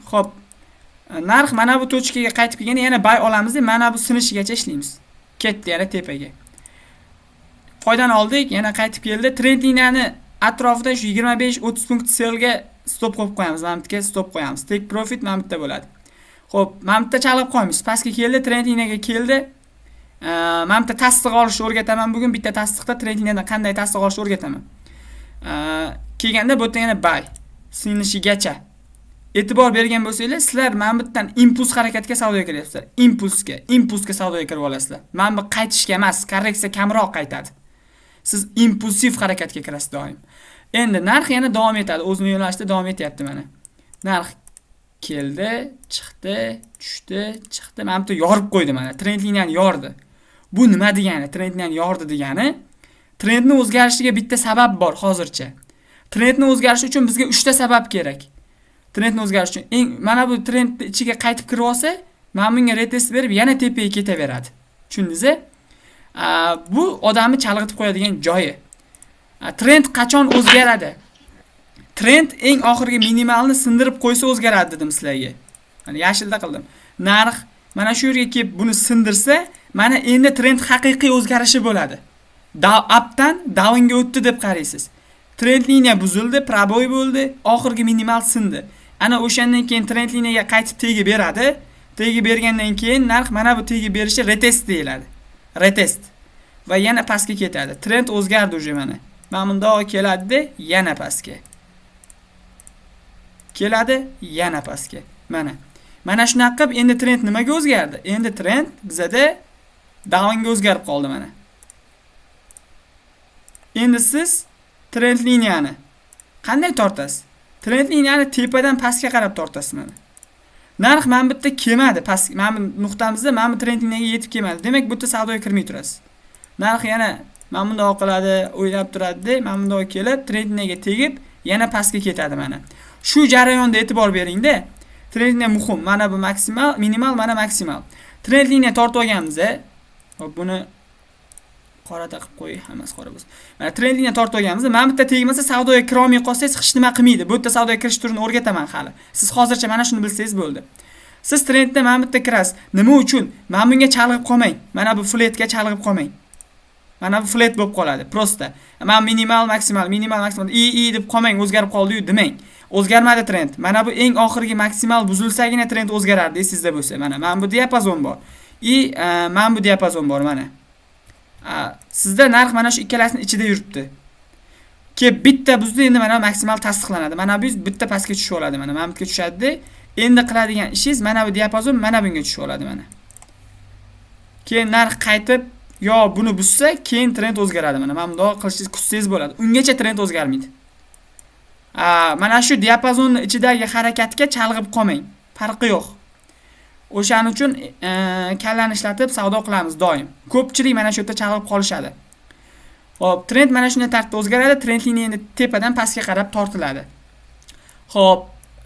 Xo'p, narx mana bu tochkaga qaytib kelganda yana buy olamiz deb mana bu sinishigacha ishlaymiz. Ketdi yana tepaga. Foydani oldik, yana qaytib keldi. Trend liniyani atrofida shu 25-30 punkt sellga stop qo'yib qo'yamiz. Mana bu yerga stop qo'yamiz. Take profit mana bu yerda bo'ladi. Xo'p, mana bu yerda chalib qo'yamiz. Pastga keldi, trend liniyaga keldi. Mana bu yerda tasdiq olishni o'rgataman bugun. Bitta tasdiqda trend liniyadan qanday tasdiq olishni o'rgataman. Kelganda bu yerda yana buy sinishigacha. E'tibor bergan bo'lsanglar, sizlar mana bu yerdan impuls harakatga savdoga kiryapsizlar. Impulsga savdoga kirib olasizlar. Mana bu qaytishga emas, korreksiya kamroq qaytadi. Siz impulsiv harakatga kirasiz doim. Endi narx yana davom etadi, o'zining yo'nalishida davom etyapti mana. Narx keldi, chiqdi, tushdi, chiqdi. Mana bu yorib qo'ydi mana. Trend liniyani yordi. Bu nima degani? Trend liniyani yordi degani, trendni o'zgarishiga bitta sabab bor hozircha. Trendni o'zgarishi uchun bizga 3 ta sabab kerak. Trendni o'zgarishi uchun mana bu trend ichiga qaytib kirib olsa, mana bunga retest berib yana tepaga ketaveradi. Tushundingizmi? Bu odamni chalg'itib qo'yadigan joyi. Trend qachon o'zgaradi? Trend eng oxirgi minimalni sindirib qo'ysa o'zgaradi dedim sizlarga. Mana yashilda qildim. Narx mana shu yerga kelib buni sindirsa, mana endi trend haqiqiy o'zgarishi bo'ladi. Updan downga o'tdi deb qaraysiz. Trend liniya buzildi, proboy bo'ldi, oxirgi minimal sindi. Ana o'shandan keyin trend liniyaga qaytib tegib beradi. Tegib bergandan keyin narx mana bu tegib berishi retest deyiladi. Retest. Va yana pastga ketadi. Trend o'zgardi уже mana. Mana bundoq keladi, yana pastga. Keladi, yana pastga. Mana. Mana shunaqa qilib endi trend nimaga o'zgardi? Endi trend bizada downga o'zgarib qoldi mana. Endi siz trend liniyani qanday tortasiz? Trend liniyani tepadan pastga qarab tortasiz mana. Narx mana bu yerda kelmadi, past mana bu nuqtamizda mana bu trend liniyaga yetib kelmadi. Demak, bu yerda savdoga kirmay turasiz. Narx yana mana bundoq qiladi, o'ylab turadi, mana bundoq kelib trend liniyaga tegib, yana pastga ketadi mana. Shu jarayonda e'tibor bering-da. Trend liniya muhim. Mana bu maksimal, minimal, mana maksimal. Trend liniya tortib olganmiz-a. Hop, buni qora taqib qo'y, hammasi qora bo'lsin. Mana trend liniya tortib olganmiz. Mana bu yerda tegmasa savdoga kira olmay qolsangiz hech nima qilmaydi. Bu yerda savdoga kirish turini o'rgataman hali. Siz hozircha mana shuni bilsangiz bo'ldi. Siz trendda mana bu yerda kirasiz. Nima uchun? Mana bunga chalg'ib qolmang. Mana bu flatga chalg'ib qolmang. Mana bu flat bo'lib qoladi, prosta. Mana minimal, maksimal deb qolmang, o'zgarib qoldi-yu demang. O'zgarmadi trend. Mana bu eng oxirgi maksimal buzilsagina trend o'zgarardi, sizda bo'lsa. Mana bu diapazon bor. Mana bu diapazon bor mana. Sizda narx mana shu ikkalasining ichida yuribdi. Ke bitta buzdi, endi mana maksimal tasdiqlanadi. Mana bu bitta pastga tushib oladi mana. Mana bunga tushadi. Endi qiladigan ishingiz mana bu diapazon mana bunga tushib oladi mana. Keyin narx qaytib yo buni buzsa, keyin trend o'zgaradi mana. Mana bundoq qilishingiz kutsangiz bo'ladi. Ungacha trend o'zgarmaydi. Mana shu diapazonning ichidagi harakatga chalg'ib qolmang. Farqi yo'q. O'shaning uchun kallani ishlatib savdo qilamiz doim. Ko'pchilik mana shu yerda chalg'ib qolishadi. Xo'p, trend mana shunday tartibda o'zgaradi. Trend liniya endi tepadan pastga qarab tortiladi. Xo'p,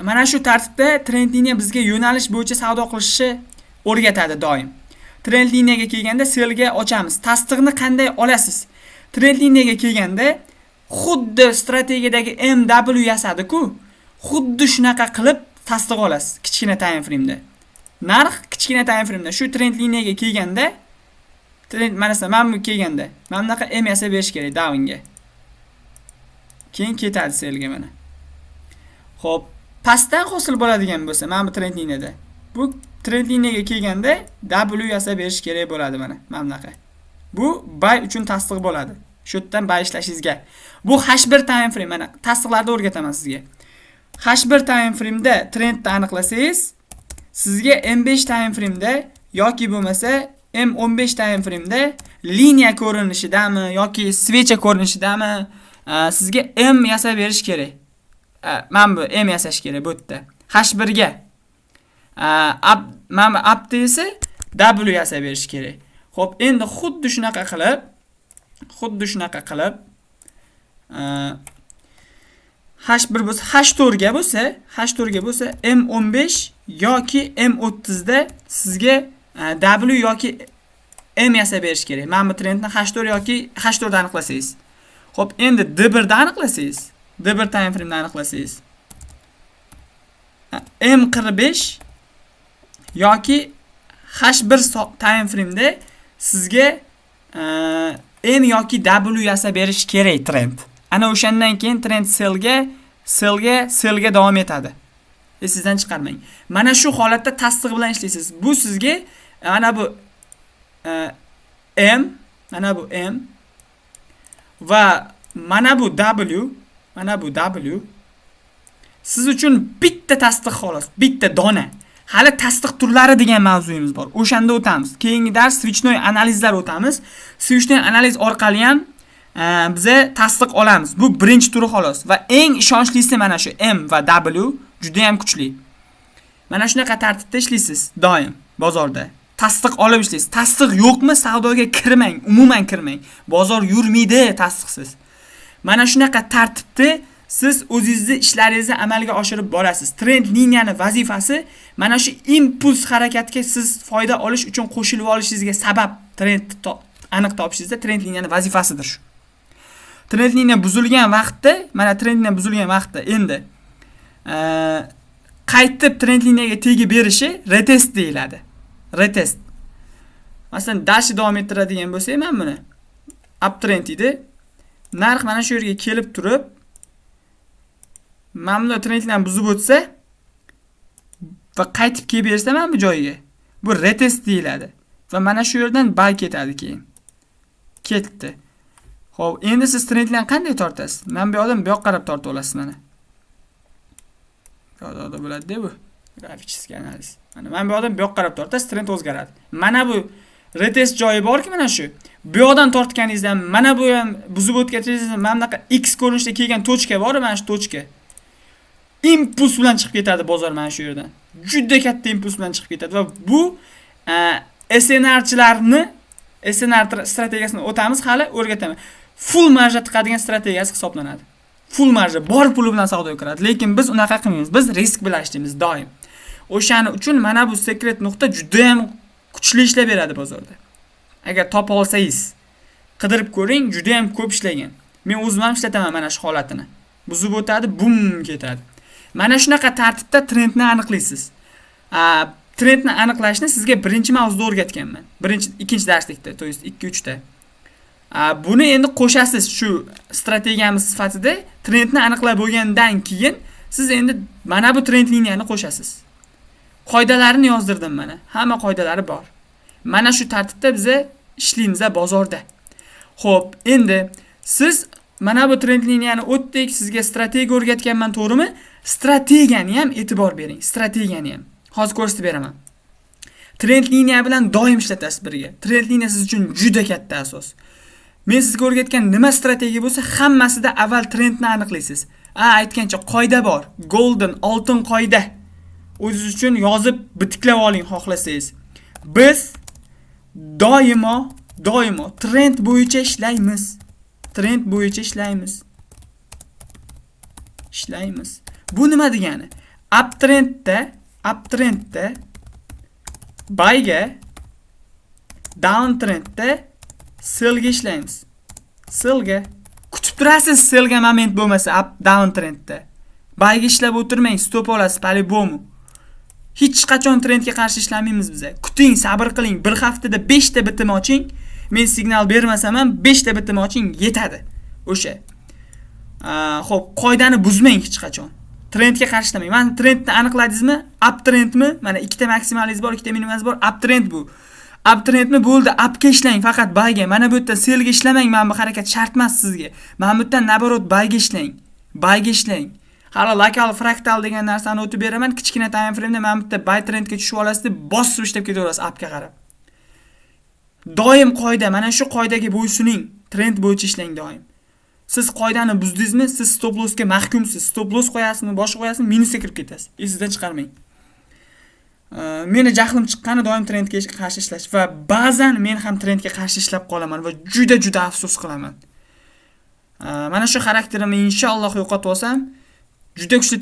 mana shu tartibda trend liniya bizga yo'nalish bo'yicha savdo qilishni o'rgatadi doim. Trend liniyaga kelganda sellga ochamiz. Tasdiqni qanday olasiz? Trend liniyaga kelganda xuddi strategiyadagi MW yasadi-ku, xuddi shunaqa qilib tasdiq olasiz kichkina time frame da. Narx kichkina time frame da shu trend liniyaga kelganda, trend mana bu kelganda, mana bunaqa M yasab berish kerak downga. Keyin ketadi sellga mana. Xo'p, pastdan hosil bo'ladigan bo'lsa, mana bu trend liniyada. Bu trend liniyaga kelganda W yasab berish kerak bo'ladi mana bunaqa. Bu buy uchun tasdiq bo'ladi. Shu yerdan buy ishlashingizga. Bu H1 time frame mana tasdiqlarda o'rgataman sizga. H1 time frame da trendni aniqlasangiz, sizga M5 time frame da yoki bo'lmasa M15 time frame da liniya ko'rinishidami yoki svecha ko'rinishidami sizga M yasab berish kerak. Mana bu M yasash kerak bu yerda. H1 ga mana up esa W yasab berish kerak. Xo'p, endi xuddi shunaqa qilib H1 bo'lsa, H4 ga bo'lsa M15 yoki M30 da sizga W yoki M yasab berish kerak. Mana bu trendni H4 yoki H4 da aniqlasangiz. Xo'p, endi D1 da aniqlasangiz, D1 time frame da aniqlasangiz. M45 yoki H1 time frame'da sizga M yoki W yasab berish kerak trend. Ana o'shandan keyin trend sellga davom etadi. Sizdan chiqarmang. Mana shu holatda tasdiq bilan ishlaysiz. Bu sizga mana bu M va mana bu W siz uchun bitta tasdiq xolos, bitta dona. Hali tasdiq turlari degan mavzuyimiz bor. O'shanda o'tamiz. Keyingi dars switchnoy analizlar o'tamiz. Switchnoy analiz orqali ham biza tasdiq olamiz. Bu birinchi turi xolos va eng ishonchlisi mana shu M va W juda ham kuchli. Mana shunaqa tartibda ishlaysiz doim bozorda. Tasdiq olib ishlaysiz. Tasdiq yo'qmi, savdoga kirmang, umuman kirmang. Bozor yurmaydi tasdiqsiz. Mana shunaqa tartibda siz o'zingizni ishlaringizni amalga oshirib borasiz. Trend liniyani vazifasi mana shu impuls harakatga siz foyda olish uchun qo'shilib olishingizga sabab trend aniq topishingizda trend liniyani vazifasidir shu. Trend liniya buzilgan vaqtda, endi qaytib trend liniyaga tegib berishi retest deyiladi. Retest. Masalan, dashi davom ettiradigan bo'lsak, men buni uptrend edi. Narx mana shu yerga kelib turib, mana bu trendlarni buzib o'tsa va qaytib kelib bersa mana bu joyiga, bu retest deyiladi. Va mana shu yerdan buy ketadi keyin. Ketdi. Xo'p, endi siz trendlarni qanday tortasiz? Men bu yoqdan bu yoqqa qarab tortib olasiz mana. Yo'da bo'ladi-da bu. Grafik analiz. Mana men bu yoqdan bu yoqqa qarab tortasiz, trend o'zgaradi. Mana bu retest joyi borki, mana shu. Bu yoqdan tortganingizdan mana bu ham buzib o'tkazingizdan mana bunaqa X ko'rinishda kelgan tochka bor, mana shu tochka. Impuls bilan chiqib ketadi bozor mana shu yerdan. Juda katta impuls bilan chiqib ketadi va bu SNRchilarni strategiyasini o'tamiz, hali o'rgataman. Full marja tiqadigan strategiyasi hisoblanadi. Full marja bor puli bilan savdoga kiradi, lekin biz unaqa qilmaymiz. Biz risk bilan ishlaymiz doim. O'shaning uchun mana bu sekret nuqta juda ham kuchli ishlab beradi bozorda. Agar topa olsangiz, qidirib ko'ring, juda ham ko'p ishlagan. Men o'zim ham ishlataman mana shu holatini. Buzib o'tadi, bum ketadi. Mana shunaqa tartibda trendni aniqlaysiz. Trendni aniqlashni sizga birinchi mavzuda o'rgatganman. Ikkinchi darslikda, to есть 2-3 ta. Buni endi qo'shasiz shu strategiyamiz sifatida trendni aniqlab bo'lgandan keyin siz endi mana bu trend liniyani qo'shasiz. Qoidalarini yozdirdim mana. Hamma qoidalari bor. Mana shu tartibda biz ishlaymiz bozorda. Xo'p, endi siz mana bu trend liniyani o'tdik, sizga strategiya o'rgatganman, to'g'rimi? Strategiyani ham e'tibor bering. Strategiyani ham. Hozir ko'rsatib beraman. Trend liniya bilan doim ishlatasiz birga. Trend liniya siz uchun juda katta asos. Men sizga o'rgatgan nima strategiya bo'lsa, hammasida avval trendni aniqlaysiz. Aytgancha qoida bor. Golden, oltin qoida. O'zingiz uchun yozib bitiklab oling xohlasangiz. Biz doimo trend bo'yicha ishlaymiz. Trend bo'yicha ishlaymiz. Bu nima degani? Uptrendda buyga, downtrendda sellga ishlaymiz. Sellga kutib turasiz, sellga moment bo'lmasa downtrendda. Buyga ishlab o'tirmang, stop olasiz, по-любому. Hech qachon trendga qarshi ishlamaymiz biz. Kuting, sabr qiling. Bir haftada 5 ta bitim oching. Men signal bermasam ham 5 ta bitim oching, yetadi. O'sha. Xo'p, qoidani buzmang hech qachon. Trendga qarshi ishlamang. Mana trendni aniqladingizmi? Uptrendmi? Mana ikkita maksimalingiz bor, ikkita minimumingiz bor. Uptrend bu. Uptrendmi bo'ldi, upga ishlang, faqat buyga. Mana bu yerda sellga ishlamang. Mana bu harakat shart emas sizga. Mana bu yerdan naborot buyga ishlang. Hali lokal fraktal degan narsani o'tib beraman. Kichkina time frame da mana bu yerda buy trendga tushib olasiz deb bosib ishlab ketaverasiz upga qarab. Doim qoida, mana shu qoidaga bo'ysuning. Trend bo'yicha ishlang doim. Siz qoidani buzdingizmi, siz stop lossga mahkumsiz. Stop loss qo'yasizmi, boshqa qo'yasizmi, minusga kirib ketasiz. Esingizdan chiqarmang. Meni jahlim chiqqani doim trendga qarshi ishlash va ba'zan men ham trendga qarshi ishlab qolaman va juda afsus qilaman. Mana shu xarakterimni inshaalloh yo'qotib olsam, juda kuchli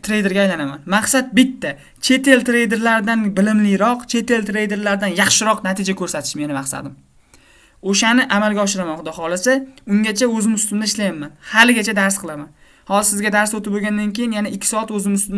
treyderga aylanaman. Maqsad bitta, chet el treyderlardan bilimliroq, chet el treyderlardan yaxshiroq natija ko'rsatish meni maqsadim. O'shani amalga oshiraman, xudo xolasa, ungacha o'zim ustimda ishlayman. Haligacha dars qilaman. Hozir sizga dars o'tib bo'lgandan keyin yana 2 soat o'zim ustimda